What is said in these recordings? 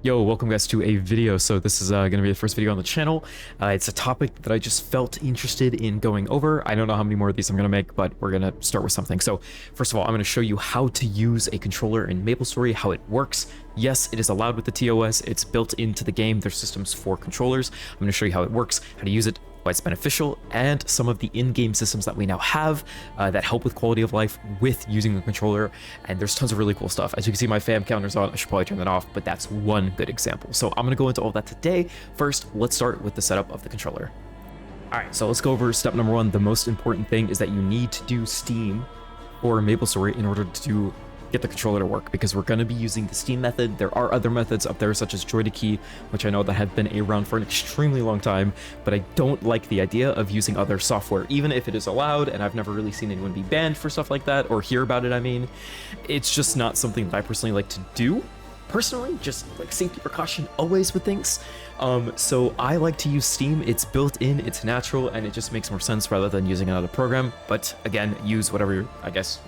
Yo, welcome guys to a video. So this is going to be the first video on the channel. It's a topic that I just felt interested in going over. I don't know how many more of these I'm going to make, but we're going to start with something. So first of all, I'm going to show you how to use a controller in MapleStory, how it works. Yes, it is allowed with the TOS. It's built into the game. There's systems for controllers. I'm going to show you how it works, how to use it, why it's beneficial, and some of the in-game systems that we now have that help with quality of life with using the controller. And there's tons of really cool stuff. As you can see, my fam counter's on. I should probably turn that off, but that's one good example. So I'm going to go into all that today. First, let's start with the setup of the controller. All right, so let's go over step number one. The most important thing is that you need to do Steam or MapleStory in order to get the controller to work, because we're going to be using the Steam method. There are other methods up there such as Hotkey, which I know that have been around for an extremely long time, but I don't like the idea of using other software, even if it is allowed, and I've never really seen anyone be banned for stuff like that, or hear about it. I mean, it's just not something that I personally like to do. Personally, just like safety precaution always with things. So I like to use Steam. It's built in, it's natural, and it just makes more sense rather than using another program. But again, use whatever, I guess,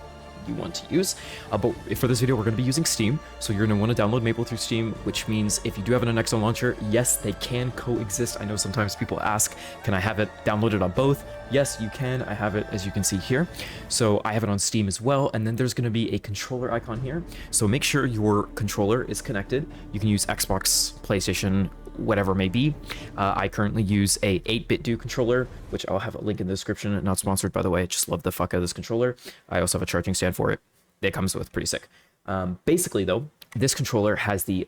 you want to use. But for this video, we're going to be using Steam. So you're going to want to download Maple through Steam, which means if you do have an external launcher, yes, they can coexist. I know sometimes people ask, can I have it downloaded on both? Yes, you can. I have it, as you can see here. So I have it on Steam as well. And then there's going to be a controller icon here. So make sure your controller is connected. You can use Xbox, PlayStation, whatever it may be. I currently use a 8-bit do controller, which I'll have a link in the description. Not sponsored, by the way. I just love the fuck out of this controller. I also have a charging stand for it. It comes with, pretty sick. Basically, though, this controller has the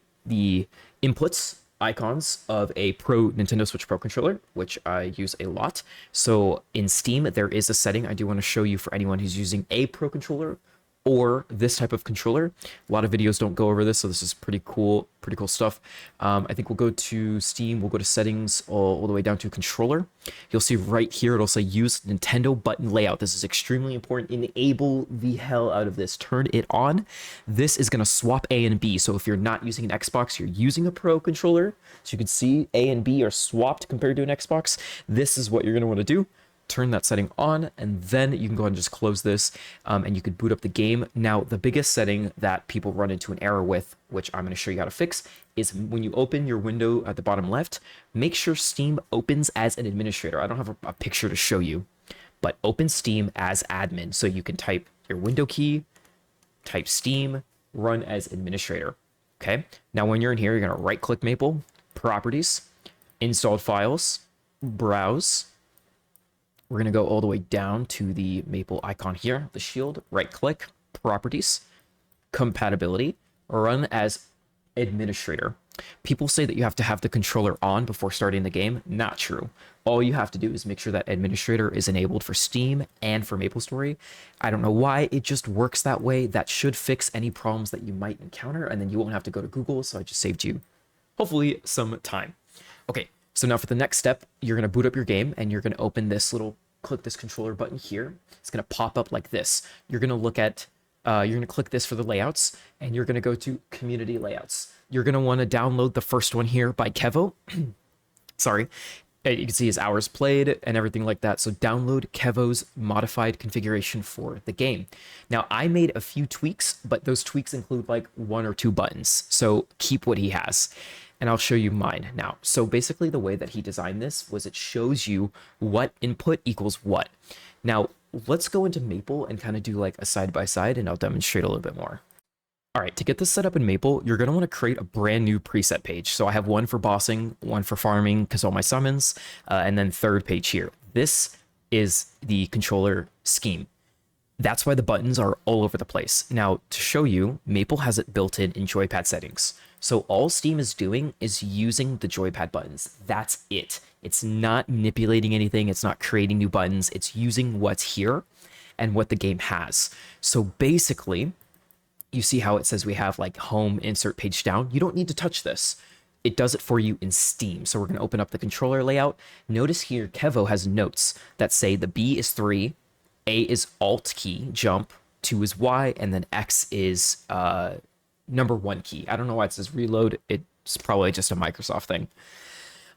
inputs icons of a Pro Nintendo Switch Pro controller, which I use a lot. So in Steam, there is a setting I do want to show you for anyone who's using a Pro controller or this type of controller. A lot of videos don't go over this, so this is pretty cool stuff. I think we'll go to Steam, we'll go to settings all the way down to controller. You'll see right here, it'll say use Nintendo button layout. This is extremely important. Enable the hell out of this. Turn it on. This is gonna swap A and B. So if you're not using an Xbox, you're using a Pro controller. So you can see A and B are swapped compared to an Xbox. This is what you're gonna wanna do. Turn that setting on, and then you can go ahead and just close this, and you could boot up the game. Now, the biggest setting that people run into an error with, which I'm going to show you how to fix, is when you open your window at the bottom left, make sure Steam opens as an administrator. I don't have a picture to show you, but open Steam as admin. So you can type your window key, type Steam, run as administrator. Okay. Now, when you're in here, you're going to right click Maple, properties, installed files, browse. We're going to go all the way down to the Maple icon here, the shield, right click, properties, compatibility, run as administrator. People say that you have to have the controller on before starting the game. Not true. All you have to do is make sure that administrator is enabled for Steam and for MapleStory. I don't know why, it just works that way. That should fix any problems that you might encounter, and then you won't have to go to Google, so I just saved you, hopefully, some time. Okay. So now for the next step, you're going to boot up your game, and you're going to open this little, click this controller button here. It's going to pop up like this. You're going to look at, you're going to click this for the layouts, and you're going to go to community layouts. You're going to want to download the first one here by Kevo. Sorry. You can see his hours played and everything like that. So download Kevo's modified configuration for the game. Now, I made a few tweaks, but those tweaks include like 1 or 2 buttons. So keep what he has. And I'll show you mine now. So basically the way that he designed this was it shows you what input equals what. Now, let's go into Maple and kind of do like a side-by-side, and I'll demonstrate a little bit more. All right, to get this set up in Maple, you're going to want to create a brand new preset page. So I have one for bossing, one for farming, because all my summons, and then third page here. This is the controller scheme. That's why the buttons are all over the place. Now, to show you, Maple has it built in joypad settings. So all Steam is doing is using the joypad buttons. That's it. It's not manipulating anything. It's not creating new buttons. It's using what's here and what the game has. So basically, you see how it says we have like home, insert page down. You don't need to touch this. It does it for you in Steam. So we're going to open up the controller layout. Notice here, Kevo has notes that say the B is 3, A is Alt key, jump, 2 is Y, and then X is number 1 key. I don't know why it says reload. It's probably just a Microsoft thing.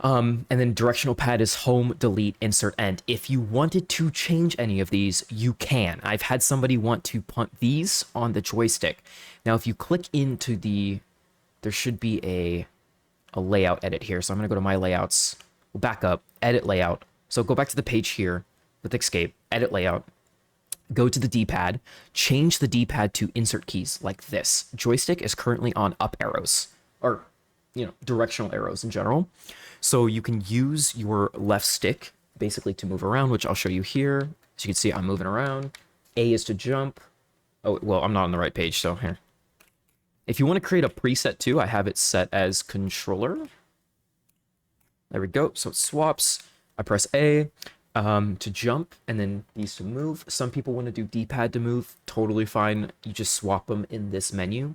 And then directional pad is home, delete, insert, end. If you wanted to change any of these, you can. I've had somebody want to punt these on the joystick. Now, if you click into there should be a a layout edit here. So I'm going to go to my layouts, we'll back up, edit layout. So go back to the page here with escape, edit layout, go to the D-pad, change the D-pad to insert keys like this. Joystick is currently on up arrows, or, directional arrows in general. So you can use your left stick basically to move around, which I'll show you here. As you can see, I'm moving around. A is to jump. Oh, well, I'm not on the right page, so here. If you want to create a preset too, I have it set as controller. There we go. So it swaps. I press A to jump, and then these to move. Some people want to do D-pad to move. Totally fine. You just swap them in this menu.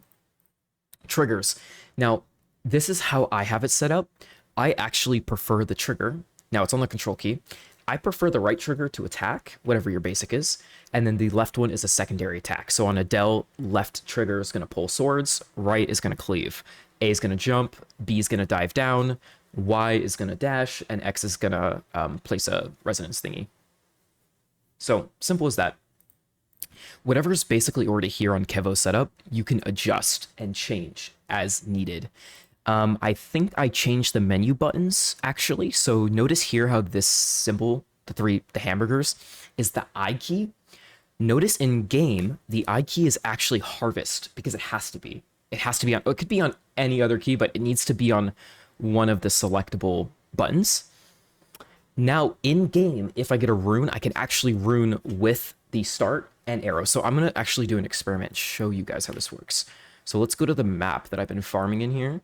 Triggers. Now, this is how I have it set up. I actually prefer the trigger. Now, it's on the control key. I prefer the right trigger to attack, whatever your basic is, and then the left one is a secondary attack. So on Adele, left trigger is going to pull swords, right is going to cleave. A is going to jump, B is going to dive down, Y is going to dash, and X is going to place a resonance thingy. So simple as that. Whatever's basically already here on Kevo setup, you can adjust and change as needed. I think I changed the menu buttons actually. So notice here how this symbol, the hamburgers, is the I key. Notice in game, the I key is actually harvest because it has to be. It has to be on, it could be on any other key, but it needs to be on one of the selectable buttons. Now in game, if I get a rune, I can actually rune with the start and arrow. So I'm going to actually do an experiment, show you guys how this works. So let's go to the map that I've been farming in here.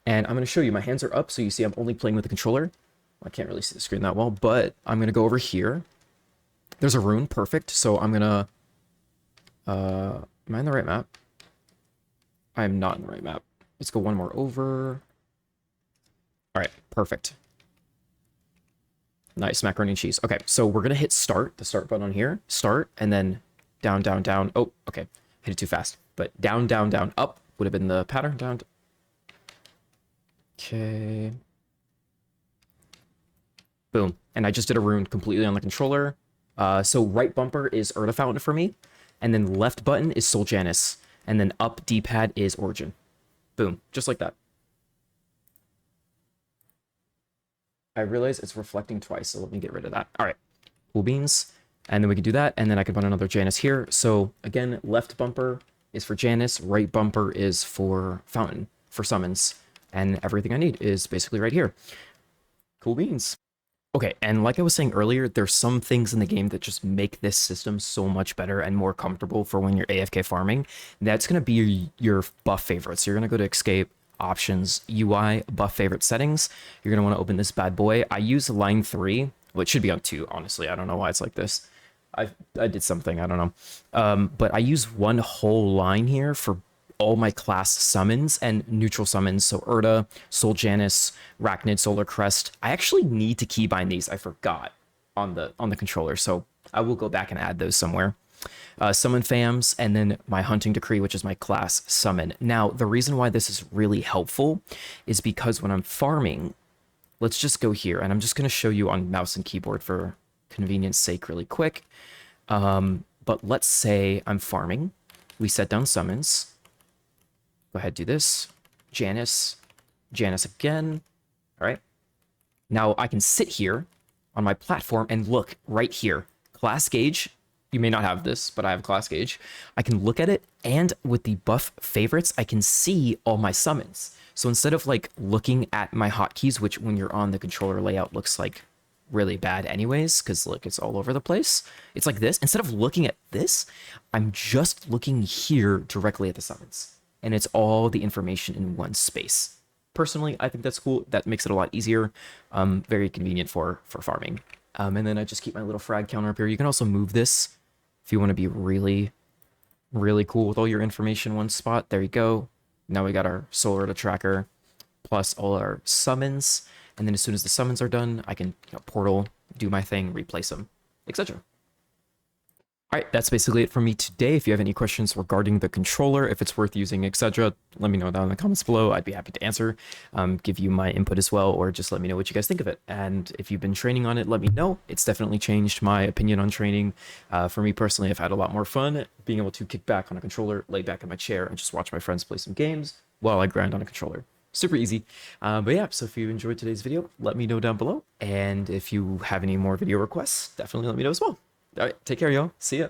And I'm going to show you, my hands are up, so you see I'm only playing with the controller. I can't really see the screen that well, but I'm going to go over here. There's a rune, perfect. So I'm going to... am I in the right map? I'm not in the right map. Let's go one more over. All right, perfect. Nice, macaroni and cheese. Okay, so we're going to hit start, the start button on here. Start, and then down, down, down. Oh, okay. Hit it too fast. But down, down, down, up would have been the pattern. Down. Okay. Boom. And I just did a rune completely on the controller. So right bumper is Erda Fountain for me. And then left button is Soul Janus. And then up D-pad is Origin. Boom. Just like that. I realize it's reflecting twice, so let me get rid of that. All right. Cool beans. And then we can do that. And then I can run another Janus here. So again, left bumper is for Janus. Right bumper is for Fountain, for summons. And everything I need is basically right here. Cool beans. Okay, and like I was saying earlier, there's some things in the game that just make this system so much better and more comfortable for when you're AFK farming. That's going to be your buff favorites. You're going to go to Escape, Options, UI, Buff Favorite Settings. You're going to want to open this bad boy. I use line 3. Well, it should be on 2, honestly. I don't know why it's like this. I did something, I don't know. But I use one whole line here for all my class summons and neutral summons. So Erda, Soul Janus, Rachnid, Solar Crest. I actually need to keybind these. I forgot on the controller. So I will go back and add those somewhere. Summon Fams, and then my Hunting Decree, which is my class summon. Now, the reason why this is really helpful is because when I'm farming, let's just go here, and I'm just going to show you on mouse and keyboard for convenience sake really quick. But let's say I'm farming. We set down summons. Go ahead, do this. Janus. Janus again. All right. Now I can sit here on my platform and look right here. Class gauge. You may not have this, but I have class gauge. I can look at it, and with the buff favorites, I can see all my summons. So instead of like looking at my hotkeys, which when you're on the controller layout looks like really bad anyways, because look, it's all over the place. It's like this. Instead of looking at this, I'm just looking here directly at the summons. And it's all the information in one space. Personally, I think that's cool. That makes it a lot easier. Very convenient for farming. And then I just keep my little frag counter up here. You can also move this if you want to be really, really cool with all your information in one spot. There you go. Now we got our Solar to tracker plus all our summons. And then as soon as the summons are done, I can portal, do my thing, replace them, etc. All right, that's basically it for me today. If you have any questions regarding the controller, if it's worth using, etc., let me know down in the comments below. I'd be happy to answer, give you my input as well, or just let me know what you guys think of it. And if you've been training on it, let me know. It's definitely changed my opinion on training. For me personally, I've had a lot more fun being able to kick back on a controller, lay back in my chair, and just watch my friends play some games while I grind on a controller. Super easy. But yeah, so if you enjoyed today's video, let me know down below. And if you have any more video requests, definitely let me know as well. All right, take care, y'all. See ya.